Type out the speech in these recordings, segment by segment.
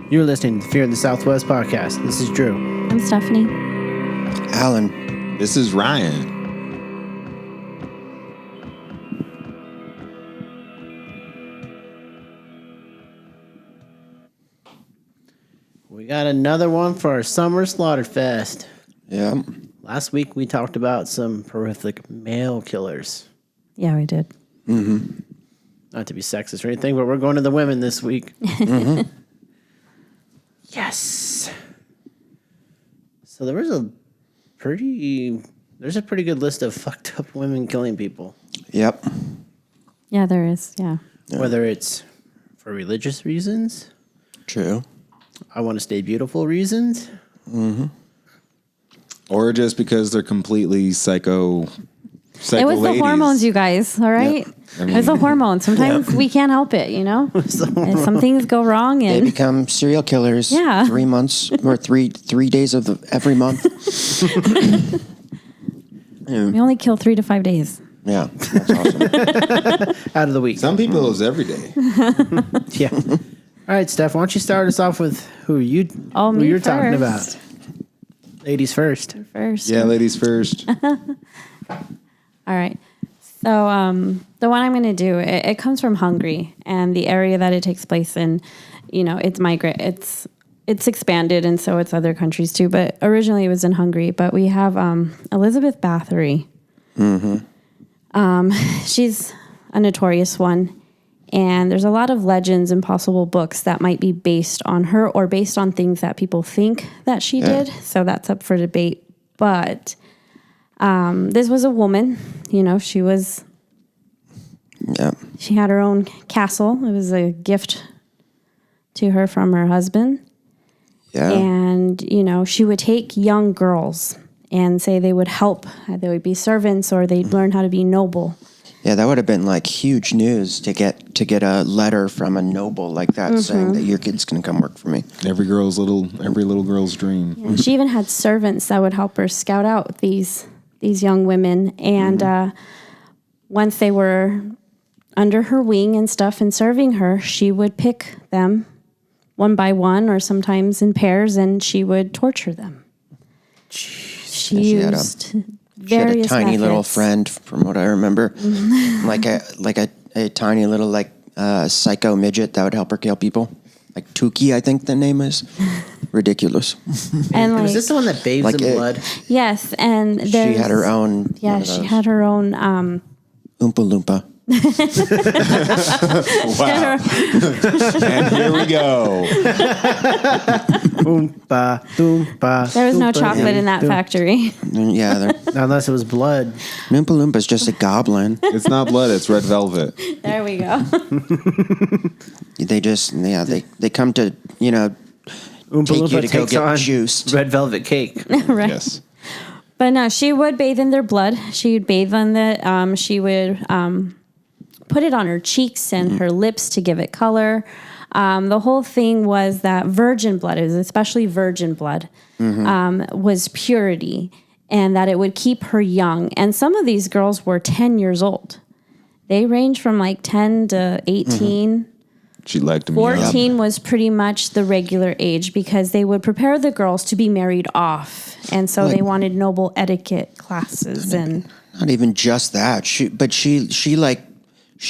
You're listening to the Fear of the Southwest podcast. This is Drew. I'm Stephanie. Alan. This is Ryan. We got another one for our summer Slaughterfest. Yeah. Last week we talked about some horrific male killers. Yeah, we did. Mm-hmm. Not to be sexist or anything, but we're going to the women this week. Mm-hmm. Yes. So there's a pretty good list of fucked up women killing people. Yep. Yeah, there is. Yeah. Whether it's for religious reasons. True. I want to stay beautiful reasons. Mm-hmm. Or just because they're completely psycho It was ladies. the hormones, you guys. All right. Yep. It was the hormones. Sometimes we can't help it, you know? And some things go wrong. They And become serial killers. Yeah. 3 months or three days of every month. we only kill 3 to 5 days. Yeah. That's awesome. Out of the week. Some people it's every day. Yeah. All right, Steph, why don't you start us off with who you're talking about? Ladies first. Yeah, ladies first. All right. So the one I'm going to do, it comes from Hungary, and the area that it takes place in, it's expanded, and so it's other countries too. But originally it was in Hungary. But we have Elizabeth Bathory. Mm-hmm. She's a notorious one, and there's a lot of legends and possible books that might be based on her or based on things that people think that she did. So that's up for debate. But this was a woman, she was, she had her own castle. It was a gift to her from her husband. Yeah. And, she would take young girls and say they would help. They would be servants or they'd learn how to be noble. Yeah, that would have been like huge news to get a letter from a noble like that saying that your kid's going to come work for me. Every little girl's dream. Yeah, she even had servants that would help her scout out these young women. And once they were under her wing and stuff and serving her, she would pick them one by one or sometimes in pairs, and she would torture them. She used various She had a tiny methods. little friend, from what I remember, like a tiny little psycho midget that would help her kill people. Like Tuki, I think the name is. Ridiculous. And was this the one that bathes in blood? Yes, and she had her own. Yeah, she had her own. Oompa Loompa. Wow. And here we go. Oompa, doompa. There was no chocolate in that factory. Yeah, Unless it was blood. Oompa Loompa is just a goblin. It's not blood, it's red velvet. There we go. They come to, Oompa take Loompa you to go takes get on juiced. red velvet cake. Right. Yes. But no, she would bathe in their blood. She would bathe on the. She would put it on her cheeks and her lips to give it color. The whole thing was that virgin blood, especially virgin blood, was purity, and that it would keep her young. And some of these girls were 10 years old. They range from like 10 to 18. She liked them 14 was pretty much the regular age because they would prepare the girls to be married off. And so they wanted noble etiquette classes. And not even just that. She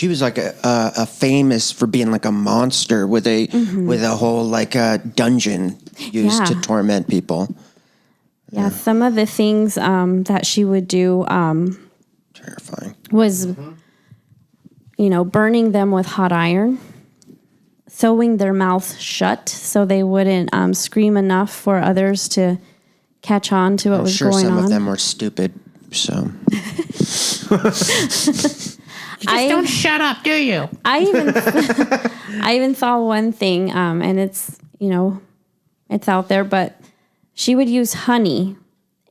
was like a famous for being like a monster with a whole like a dungeon used to torment people. Yeah, some of the things that she would do Terrifying. was, burning them with hot iron, sewing their mouth shut so they wouldn't scream enough for others to catch on to what was going on. I'm sure some of them were stupid, so... You just don't shut up, do you? I even saw one thing, and it's, it's out there, but she would use honey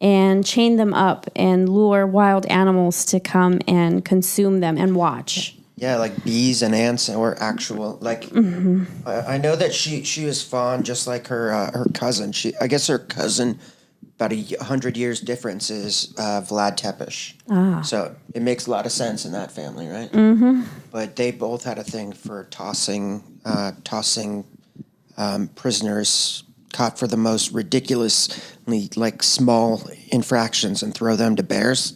and chain them up and lure wild animals to come and consume them and watch. Yeah, like bees and ants or actual, like, I know that she was fond, just like her cousin. I guess her cousin about 100 years difference is Vlad Tepes. So it makes a lot of sense in that family, right? Mm-hmm. But they both had a thing for tossing prisoners caught for the most ridiculously like small infractions and throw them to bears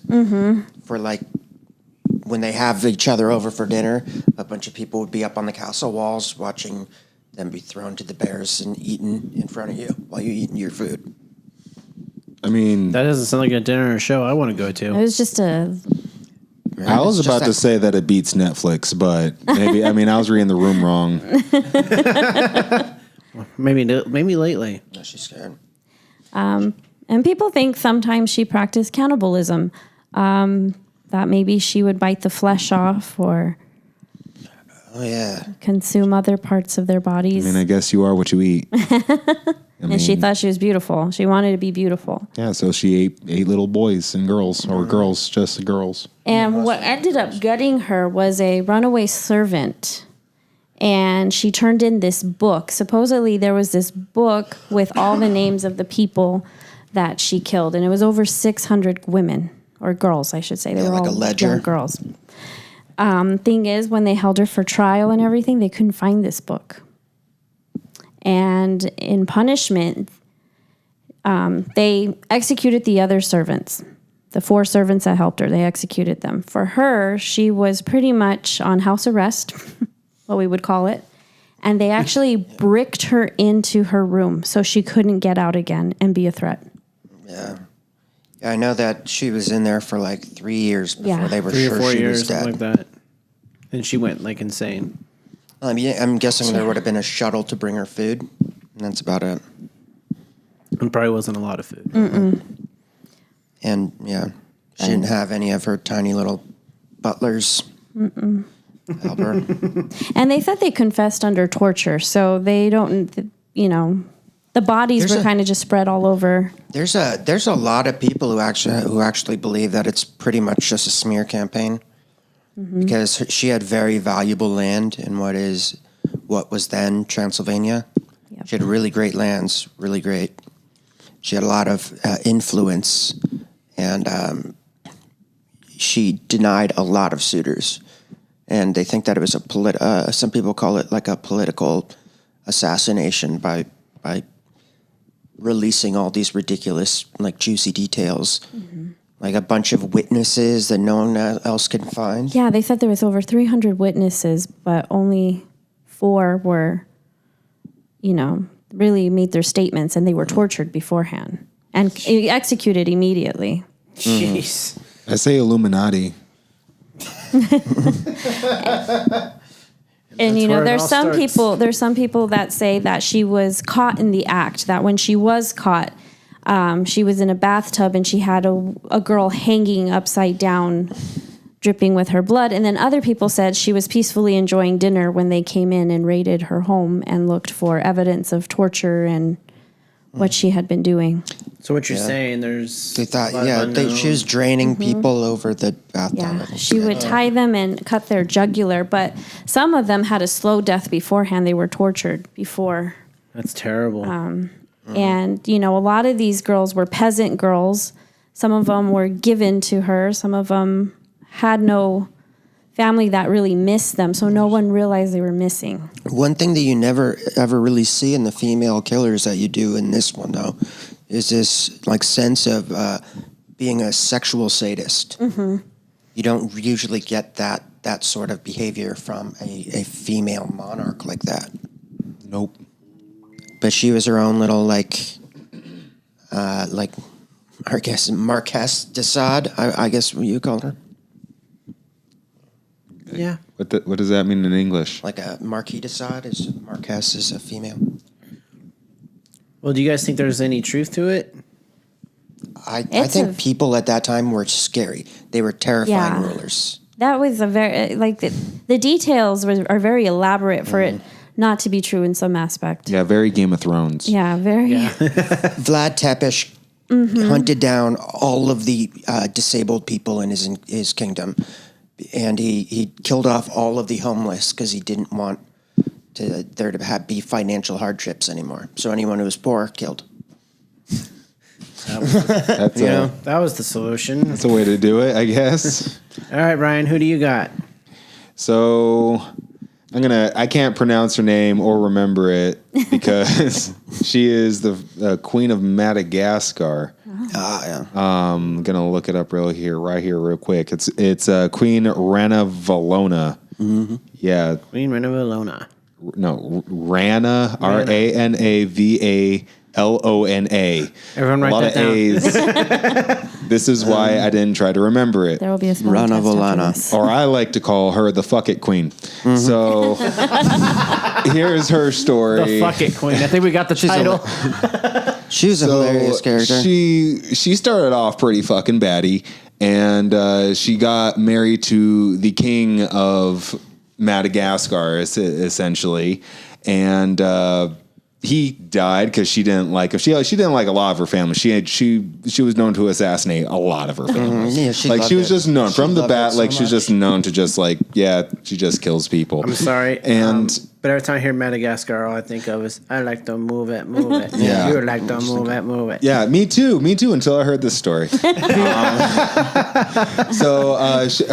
for like when they have each other over for dinner. A bunch of people would be up on the castle walls watching them be thrown to the bears and eaten in front of you while you're eating your food. I mean, That doesn't sound like a dinner or show I want to go to. It was just a. I was about to say that it beats Netflix, but maybe, I mean, I was reading the room wrong. Maybe lately. No, she's scared. And people think sometimes she practiced cannibalism. That maybe she would bite the flesh off or Oh yeah. consume other parts of their bodies. I mean, I guess you are what you eat. And she thought she was beautiful. She wanted to be beautiful. Yeah, so she ate little boys and girls, or girls, just girls. And what ended up gutting her was a runaway servant. And she turned in this book. Supposedly there was this book with all the names of the people that she killed. And it was over 600 women, or girls, I should say. They were like all a ledger. young girls. Thing is, when they held her for trial and everything, they couldn't find this book. And in punishment, they executed the other servants. The 4 servants that helped her, they executed them. For her, she was pretty much on house arrest, what we would call it. And they actually bricked her into her room so she couldn't get out again and be a threat. Yeah. I know that she was in there for like 3 years before they were 3 sure or 4 she years, was dead. something like that. And she went like insane. I'm guessing there would have been a shuttle to bring her food, and that's about it. And probably wasn't a lot of food. And yeah, she didn't have any of her tiny little butlers help her. And they said they confessed under torture, so they don't, the bodies were kind of just spread all over. There's a lot of people who actually believe that it's pretty much just a smear campaign, because she had very valuable land in what was then Transylvania. Yep. She had really great lands, really great. She had a lot of influence, and she denied a lot of suitors. And they think that it was some people call it like a political assassination by releasing all these ridiculous, like, juicy details. Like a bunch of witnesses that no one else can find. Yeah, they said there was over 300 witnesses, but only 4 were, really made their statements, and they were tortured beforehand and executed immediately. Jeez. I say Illuminati. And where it there's all some starts. there's some people that say that she was caught in the act, that when she was caught, she was in a bathtub and she had a girl hanging upside down, dripping with her blood. And then other people said she was peacefully enjoying dinner when they came in and raided her home and looked for evidence of torture and what she had been doing. So what you're saying, there's... They thought, a lot of she was draining people over the bathtub. Yeah, she would tie them and cut their jugular, but some of them had a slow death beforehand. They were tortured before. That's terrible. And, a lot of these girls were peasant girls. Some of them were given to her. Some of them had no family that really missed them, so no one realized they were missing. One thing that you never ever really see in the female killers that you do in this one, though, is this like sense of being a sexual sadist. You don't usually get that sort of behavior from a female monarch like that. Nope. But she was her own little I guess Marquess de Sade. I guess what you called her. Yeah. What does that mean in English? Like a Marquis de Sade Marquess is a female. Well, do you guys think there's any truth to it? I think people at that time were scary. They were terrifying rulers. That was a very, the details are very elaborate for it not to be true in some aspect. Yeah, very Game of Thrones. Yeah, very. Yeah. Vlad Tepes hunted down all of the disabled people in his kingdom. And he killed off all of the homeless because he didn't want there to be financial hardships anymore. So anyone who was poor, killed. That was the solution. That's a way to do it, I guess. All right, Ryan, who do you got? So I can't pronounce her name or remember it because she is the Queen of Madagascar. Yeah. I'm gonna look it up right here, real quick. It's Queen Rana Valona. Mm-hmm. Yeah, Queen Rana Valona. No, Rana, Ranavalona. Everyone write a lot that of down. A's. This is why I didn't try to remember it. There will be a spelling Rana test after Valona. this. Or I like to call her the Fuck It Queen. Mm-hmm. So here's her story. The Fuck It Queen. I think we got the title. She was a hilarious character. She started off pretty fucking batty, and she got married to the king of Madagascar, essentially, and he died because she didn't like him. She didn't like a lot of her family. She was known to assassinate a lot of her family. Yeah, she was just known from the bat. Like she was just known to just she just kills people. I'm sorry. And but every time I hear Madagascar, all I think of is I like to move it. Yeah. You like to move it. Yeah, me too, until I heard this story. So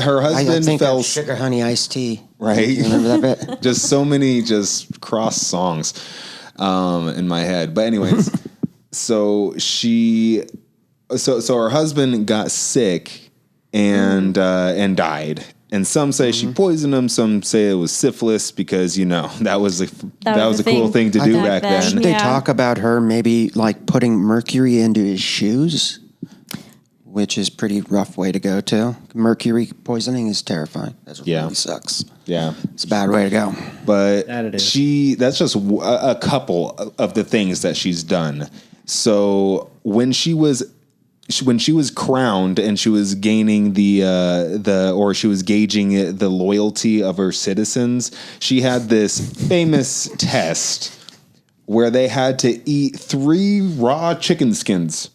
her husband think fell of Sugar Honey Iced Tea. right. You remember that bit? Just so many just cross songs in my head. But anyways, so her husband got sick and died. And some say she poisoned him. Some say it was syphilis because that was a cool thing to do back then. Should they talk about her maybe like putting mercury into his shoes? Which is pretty rough way to go too. Mercury poisoning is terrifying. That really sucks. Yeah, it's a bad way to go. But That it is. that's just a couple of the things that she's done. So when she was crowned and she was gaining she was gauging the loyalty of her citizens, she had this famous test where they had to eat 3 raw chicken skins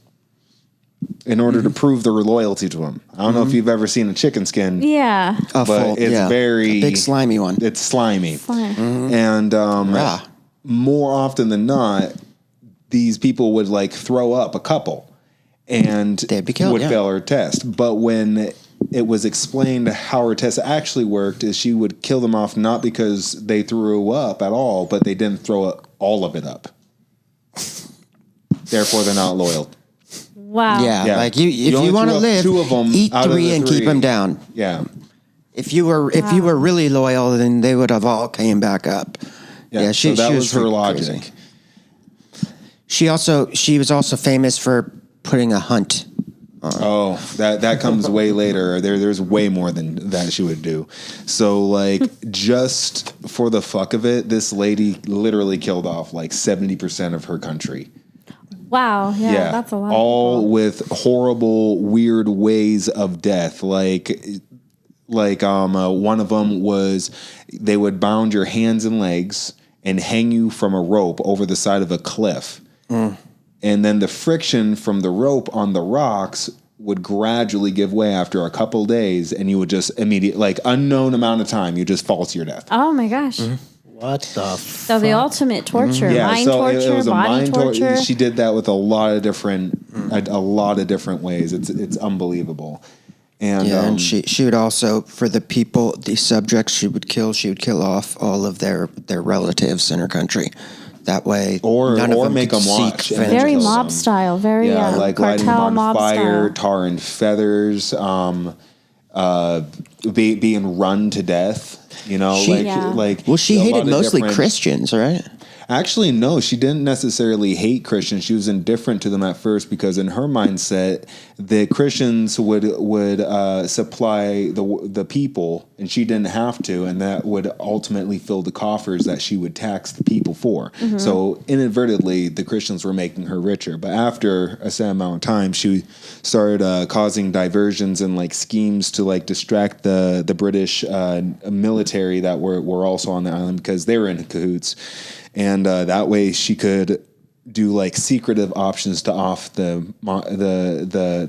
in order to prove their loyalty to him. I don't know if you've ever seen a chicken skin. Yeah. But it's a big slimy one. It's slimy. Slime. And more often than not, these people would throw up a couple and they'd be killed, would fail her test. But when it was explained how her test actually worked, is she would kill them off not because they threw up at all, but they didn't throw all of it up. Therefore, they're not loyal. Wow. Yeah. Like if you want to live, 2 of them eat out of 3 the and 3. keep them down. Yeah. If you were really loyal, then they would have all came back up. Yeah, so that was her logic. Crazy. She was also famous for putting a hunt on. Oh, that comes way later. There's way more than that she would do. So just for the fuck of it, this lady literally killed off 70% of her country. Wow. Yeah, that's a lot. All of people. with horrible, weird ways of death. One of them was they would bound your hands and legs and hang you from a rope over the side of a cliff. And then the friction from the rope on the rocks would gradually give way after a couple days, and you would just immediately, unknown amount of time, you just fall to your death. Oh my gosh. What the So the ultimate torture, mind torture, it was a body mind torture. She did that with a lot of different ways. It's unbelievable. And she would also, for the subjects she would kill off all of their relatives in her country. That way, none of them make could them watch. seek Very vengeance. mob style. Very lighting them cartel on mob fire, style. tar and feathers, being run to death. She a hated lot of mostly different- Christians, right? Actually, no, she didn't necessarily hate Christians. She was indifferent to them at first because in her mindset, the Christians would supply the people, and she didn't have to, and that would ultimately fill the coffers that she would tax the people for. Mm-hmm. So inadvertently, the Christians were making her richer. But after a set amount of time, she started causing diversions and schemes to distract the British military that were also on the island because they were in cahoots. And that way she could do secretive options to off the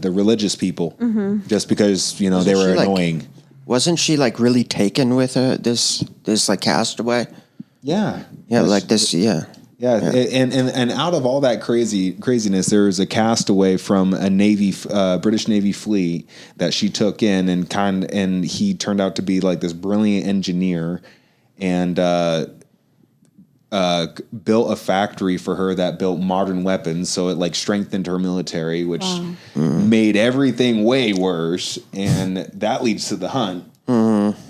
religious people, just because they were annoying. Wasn't she really taken with this castaway? Yeah, Yeah. And out of all that craziness, there was a castaway from a British Navy fleet that she took in, and he turned out to be this brilliant engineer. and built a factory for her that built modern weapons. So it like strengthened her military, which made everything way worse. And that leads to the hunt,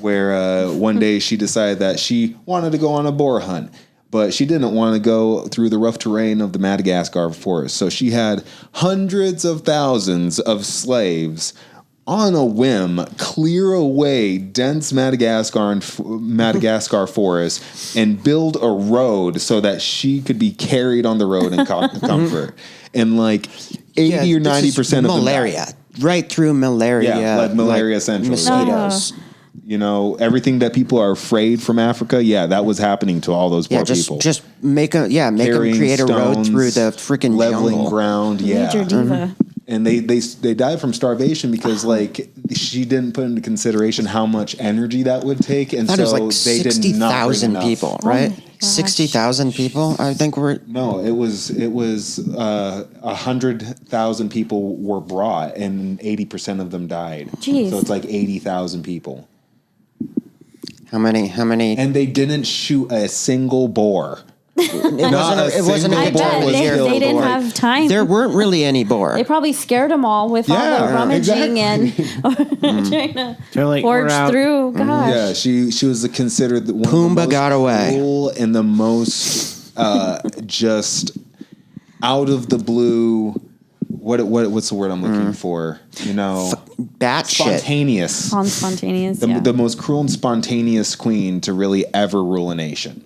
where one day she decided that she wanted to go on a boar hunt. But she didn't want to go through the rough terrain of the Madagascar forest. So she had hundreds of thousands of slaves on a whim clear away dense Madagascar forest and build a road so that she could be carried on the road in comfort. And like 80 or 90% of malaria, right through malaria. Yeah, like malaria central. Mosquitoes. You know, everything that people are afraid from Africa, that was happening to all those poor people. Just make them create a road through the freaking leveling jungle. ground. Major diva. And they died from starvation because like she didn't put into consideration how much energy that would take, and so it was like they did not bring 60,000 enough. people, right? 60,000 people, I think were. No, it was 100,000 people were brought, and 80% of them died. Jeez. So it's like 80,000 people. How many? And they didn't shoot a single boar. It wasn't I a boar. bet they didn't have time. There weren't really any boar. They probably scared them all with all the rummaging and trying to forge through. Gosh. Yeah, she was considered one Pumbaa of the most got away. cruel and the most just out of the blue. What's the word I'm looking for? You know, spontaneous. Spontaneous. The most cruel and spontaneous queen to really ever rule a nation.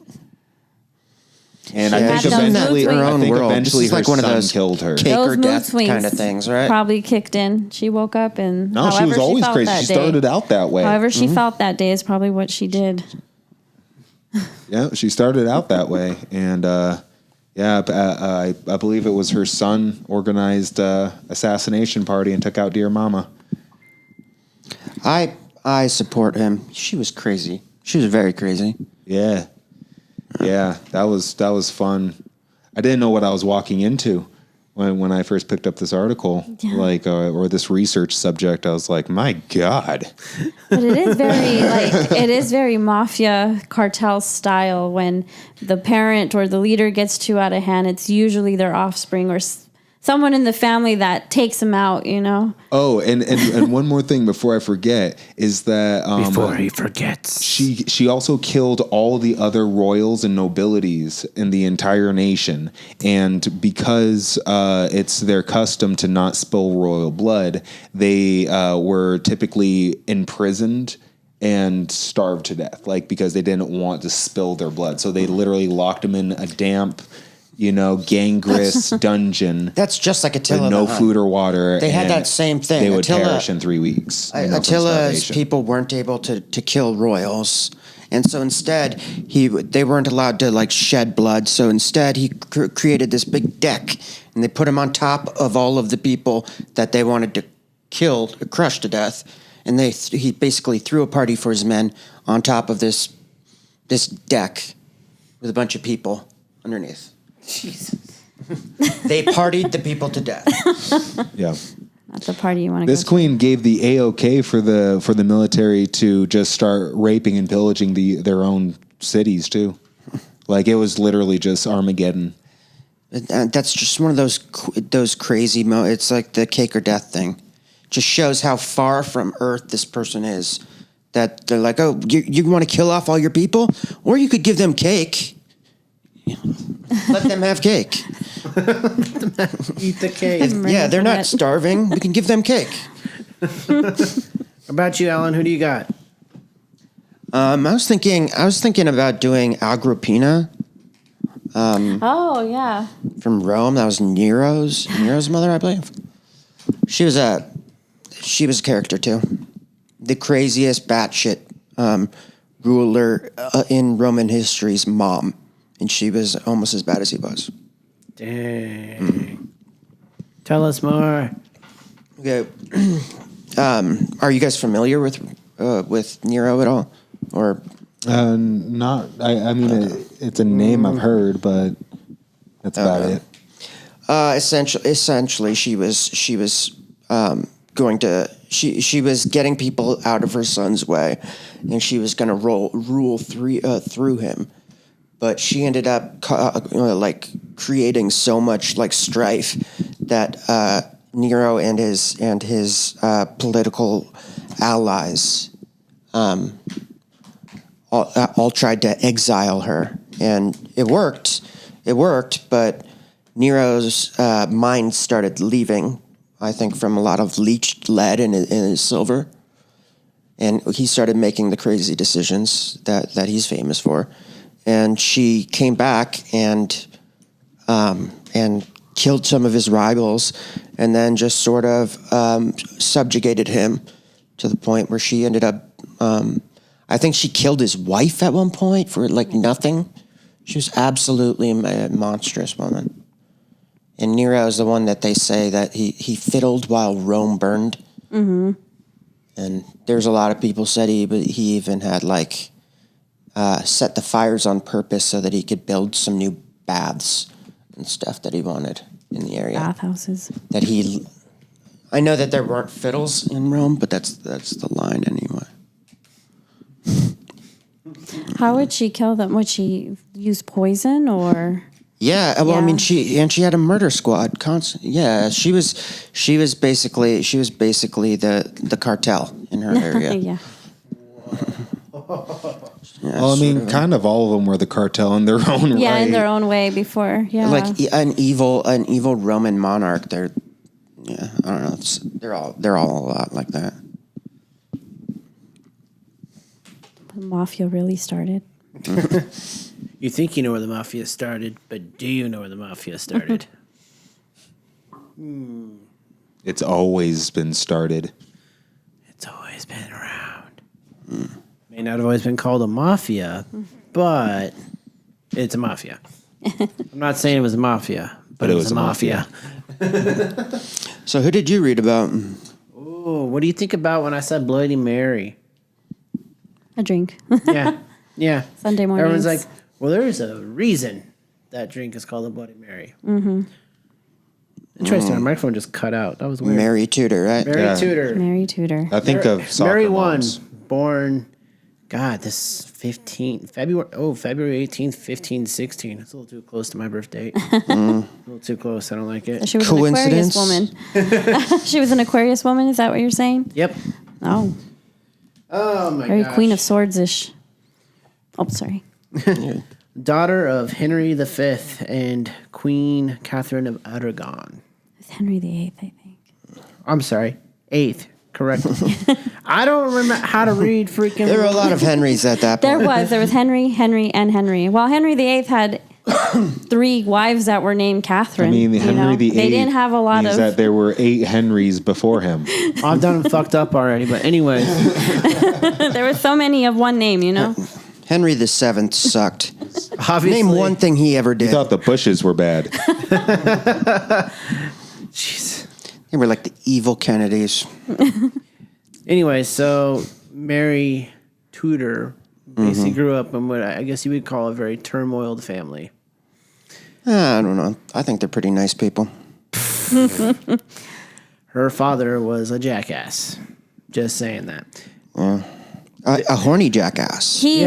And I think eventually her own world. Eventually, this is like one of those killed her. Cake or death kind of things, right? Probably kicked in. She woke up and no, she was always crazy. She started out that way. However she felt that day is probably what she did. Yeah, she started out that way, and I believe it was her son organized assassination party and took out dear mama. I support him. She was crazy. She was very crazy. Yeah, that was fun. I didn't know what I was walking into when I first picked up this article, or this research subject. I was like, my God. But it is very mafia cartel style. When the parent or the leader gets too out of hand, it's usually their offspring or someone in the family that takes them out, you know? Oh, and one more thing before I forget is that before he forgets, she also killed all the other royals and nobilities in the entire nation, and because it's their custom to not spill royal blood, they were typically imprisoned and starved to death, like because they didn't want to spill their blood, so they literally locked them in a damp, gangrenous dungeon. That's just like Attila. With no food or water. They had that same thing. They would perish in 3 weeks. Attila's people weren't able to kill royals, and so instead they weren't allowed to shed blood. So instead he created this big deck, and they put him on top of all of the people that they wanted to kill, crush to death, and he basically threw a party for his men on top of this deck with a bunch of people underneath. Jesus. They partied the people to death. Yeah. Not the party you want to go to. This queen gave the A-OK for the military to just start raping and pillaging their own cities too. Like it was literally just Armageddon. That's just one of those crazy it's like the cake or death thing. Just shows how far from Earth this person is. That they're like, oh, you want to kill off all your people? Or you could give them cake. Let them have cake. Eat the cake. Yeah, they're not starving. We can give them cake. What about you, Alan? Who do you got? I was thinking about doing Agrippina. Oh yeah. From Rome. That was Nero's mother, I believe. She was a character too. The craziest batshit ruler in Roman history's mom. And she was almost as bad as he was. Dang. Tell us more. Okay. Are you guys familiar with Nero at all? Or Not. I mean, it's a name I've heard, but that's about it. Essentially, she was going to she was getting people out of her son's way, and she was going to rule through him. But she ended up like creating so much like strife that Nero and his political allies all tried to exile her, and it worked. It worked, but Nero's mind started leaving. I think from a lot of leached lead in his silver, and he started making the crazy decisions that he's famous for. And she came back and killed some of his rivals, and then just sort of subjugated him to the point where she ended up. I think she killed his wife at one point for like nothing. She was absolutely a monstrous woman. And Nero is the one that they say that he fiddled while Rome burned. Mm-hmm. And there's a lot of people said he even had like set the fires on purpose so that he could build some new baths and stuff that he wanted in the area. Bathhouses. I know that there weren't fiddles in Rome, but that's the line anyway. How would she kill them? Would she use poison or? Yeah, well, I mean, she had a murder squad. Yeah, she was basically the cartel in her area. Yeah. Well, I mean, kind of all of them were the cartel in their own way. Yeah, in their own way before. Yeah, like an evil Roman monarch. I don't know. They're all a lot like that. The mafia really started. You think you know where the mafia started, but do you know where the mafia started? It's always been started. It's always been around. May not have always been called a mafia, but it's a mafia. I'm not saying it was a mafia, but it was a mafia. So who did you read about? Oh, what do you think about when I said Bloody Mary? A drink. Yeah. Sunday mornings. Everyone's like, well, there's a reason that drink is called a Bloody Mary. Mm-hmm. Interesting. Our microphone just cut out. That was weird. Mary Tudor, right? Mary Tudor. Mary Tudor. I think of soccer Mary moms. born, this February 18th, 1516. It's a little too close to my birth date. A little too close. I don't like it. She was an Aquarius woman. She was an Aquarius woman. Is that what you're saying? Yep. Oh. Oh, my Very gosh. Queen of Swords-ish. Oh, sorry. Daughter of Henry V and Queen Catherine of Aragon. It's Henry VIII, I think. I'm sorry. 8th. Correct. I don't remember how to read freaking... There were a lot of Henrys at that point. There was Henry, and Henry. Well, Henry VIII had 3 wives that were named Catherine. I mean, Henry VIII. They didn't have a lot of... that there were 8 Henrys before him. I've done them fucked up already, but anyway. There were so many of one name, you know? Henry VII sucked. Obviously. Name one thing he ever did. He thought the Bushes were bad. Jeez. They were like the evil Kennedys. Anyway, so Mary Tudor basically grew up in what I guess you would call a very turmoiled family. I don't know. I think they're pretty nice people. Her father was a jackass. Just saying that. A horny jackass. He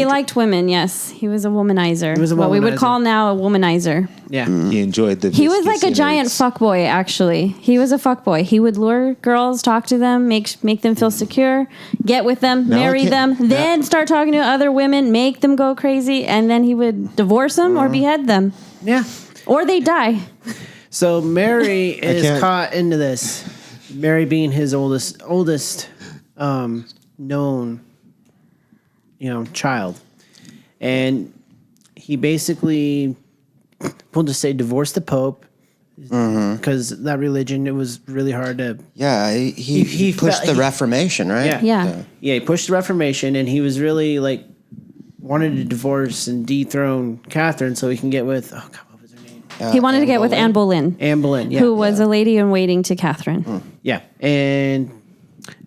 liked women, yes. He was a womanizer. He was a what we would womanizer. call now a womanizer. Yeah. He enjoyed the. He was like a viscous giant innards. fuckboy, actually. He was a fuckboy. He would lure girls, talk to them, make them feel secure, get with them, marry them, then start talking to other women, make them go crazy, and then he would divorce them or behead them. Yeah. Or they die. So Mary is caught into this. Mary being his oldest known, child. And he basically, we'll just say, divorced the Pope because that religion, it was really hard to... Yeah, he pushed the Reformation, right? Yeah. Yeah, he pushed the Reformation, and he was really, wanted to divorce and dethrone Catherine so he can get with... Oh, God, what was her name? He wanted to get with Anne Boleyn. Anne Boleyn, yeah. Who was a lady in waiting to Catherine. Yeah, and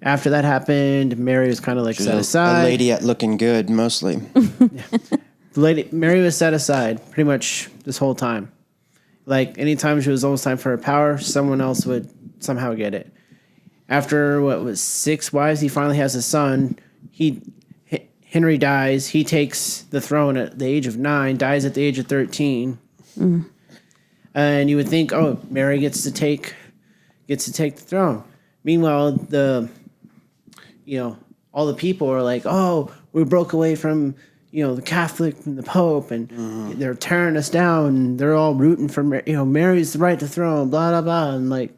after that happened, Mary was kind of set aside. A lady at looking good, mostly. Mary was set aside pretty much this whole time. Anytime she was almost time for her power, someone else would somehow get it. after what was 6 wives, he finally has a son. Henry dies. He takes the throne at the age of 9, dies at the age of 13. And you would think, oh, Mary gets to take the throne. Meanwhile, all the people are like, oh, we broke away from, the Catholic and the Pope, and they're tearing us down. And they're all rooting for, Mary's the right to throne, blah, blah, blah. And like,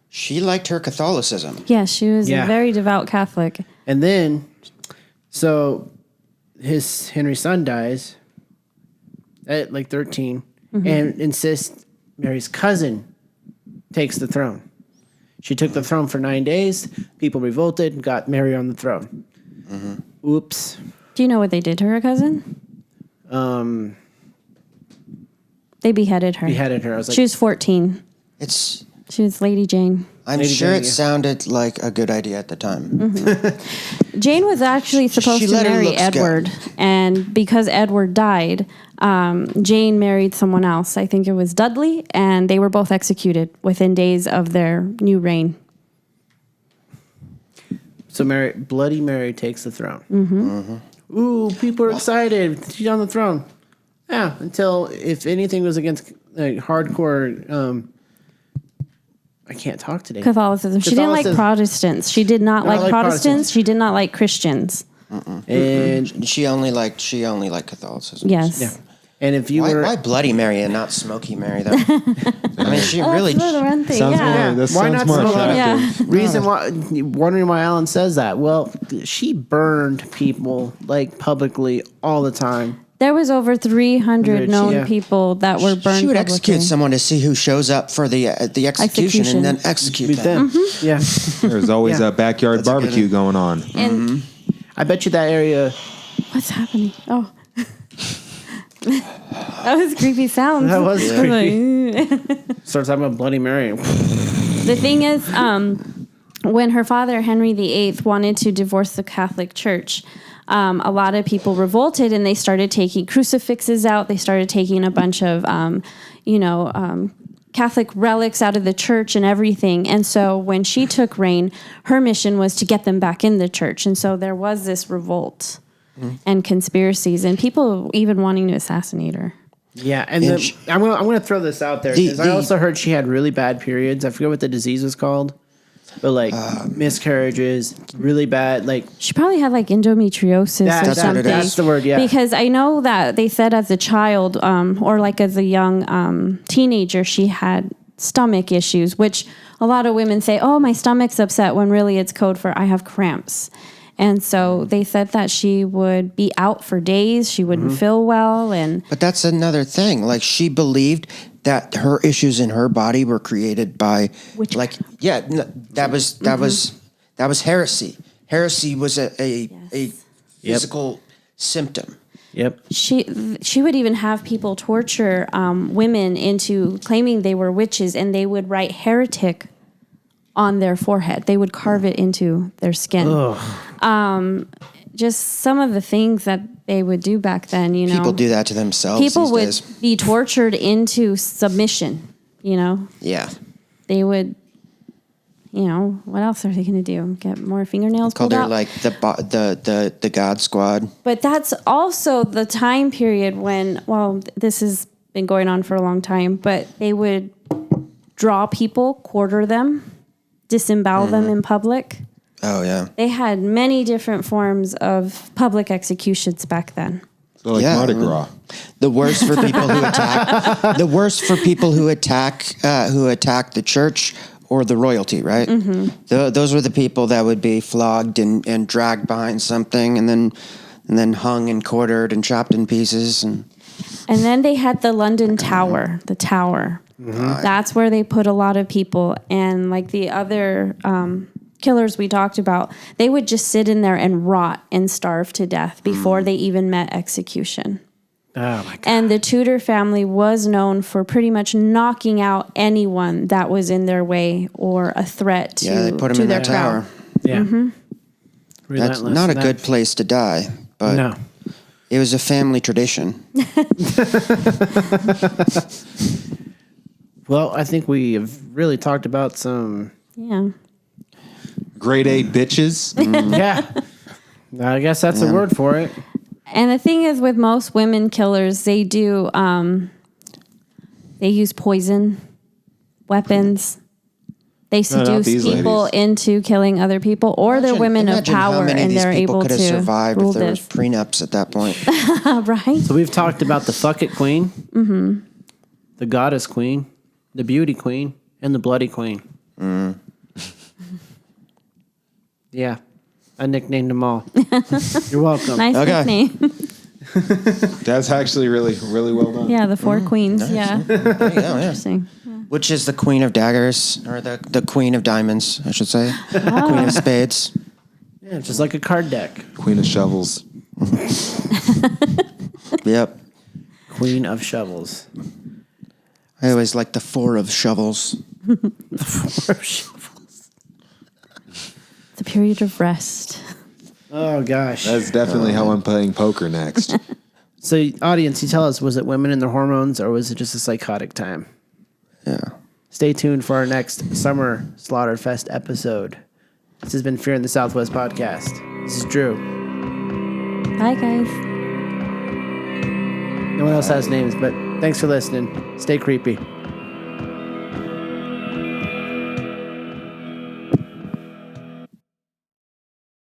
she liked her Catholicism. Yeah, she was a very devout Catholic. And then, so Henry's son dies at like 13 and insists Mary's cousin takes the throne. She took the throne for 9 days. People revolted and got Mary on the throne. Oops. Do you know what they did to her cousin? They beheaded her. I was like, She was 14. She was Lady Jane. I'm Lady sure Jane, it sounded like a good idea at the time. Jane was actually supposed to marry Edward, and because Edward died, Jane married someone else. I think it was Dudley, and they were both executed within days of their new reign. So Bloody Mary takes the throne. Ooh, people are excited. She's on the throne. Yeah, until if anything was against hardcore... I can't talk today. Catholicism. She didn't like Protestants. She did not like Protestants. She did not like Christians. And she only liked Catholicism. Yes. Yeah. And if you were why Bloody Mary and not Smoky Mary though? I mean, she really Sounds why not more smoke? attractive. Reason why, wondering why Alan says that. Well, she burned people like publicly all the time. There was over 300 known people that were burned. She would publicly. execute someone to see who shows up for the execution and then execute them. Yeah. There's always a backyard barbecue going on. And I bet you that area. what's happening? Oh. That was creepy sounds. That was creepy. Like, Starts talking about Bloody Mary. the thing is, when her father, Henry VIII, wanted to divorce the Catholic Church, a lot of people revolted and they started taking crucifixes out. They started taking a bunch of, Catholic relics out of the church and everything. And so when she took reign, her mission was to get them back in the church. And so there was this revolt and conspiracies and people even wanting to assassinate her. Yeah, and I'm gonna throw this out there because I also heard she had really bad periods. I forget what the disease was called, but like miscarriages, really bad. Like she probably had like endometriosis or something. That's the word. Yeah, because I know that they said as a child or like as a young teenager, she had stomach issues, which a lot of women say, "Oh, my stomach's upset," when really it's code for "I have cramps." And so they said that she would be out for days. She wouldn't feel well. But that's another thing. Like she believed that her issues in her body were created by that was heresy. Heresy was a physical symptom. Yep. She would even have people torture women into claiming they were witches, and they would write heretic on their forehead. They would carve it into their skin. Just some of the things that they would do back then, People do that to themselves. People these would days. be tortured into submission, Yeah. They would, what else are they going to do? Get more fingernails Called pulled her out? like the God Squad. But that's also the time period when, this has been going on for a long time, but they would draw people, quarter them, disembowel them in public. Oh yeah. They had many different forms of public executions back then. So like Mardi Gras. The worst for people who attack. The worst for people who attack the church or the royalty, right? Those were the people that would be flogged and dragged behind something, and then hung and quartered and chopped in pieces. And then they had the London Tower, the Tower. That's where they put a lot of people, and like the other killers we talked about, they would just sit in there and rot and starve to death before they even met execution. Oh my God. And the Tudor family was known for pretty much knocking out anyone that was in their way or a threat to, they put them in their the tower. Yeah. That's not a good place to die, but No. it was a family tradition. Well, I think we have really talked about some Yeah. Grade A bitches. Yeah. I guess that's a word for it. And the thing is, with most women killers, they do, they use poison, weapons. They seduce these people ladies. into killing other people, or they're women of Imagine how power many of and these they're people able could have to survived rule if there was this. prenups at that point. Right? So we've talked about the fuck it queen, the goddess queen, the beauty queen, and the bloody queen. Yeah. I nicknamed them all. You're welcome. Nice Okay. nickname. That's actually really, really well done. Yeah, the four queens. Yeah. There you go, yeah. Interesting. Which is the queen of daggers, or the queen of diamonds, I should say. Queen of spades. Yeah, just like a card deck. Queen of shovels. Yep. Queen of shovels. I always like the four of shovels. The period of rest. Oh, gosh. That's definitely how I'm playing poker next. So, audience, you tell us, was it women and their hormones, or was it just a psychotic time? Yeah. Stay tuned for our next Summer Slaughterfest episode. This has been Fear in the Southwest podcast. This is Drew. Bye, guys. No one else has names, but thanks for listening. Stay creepy.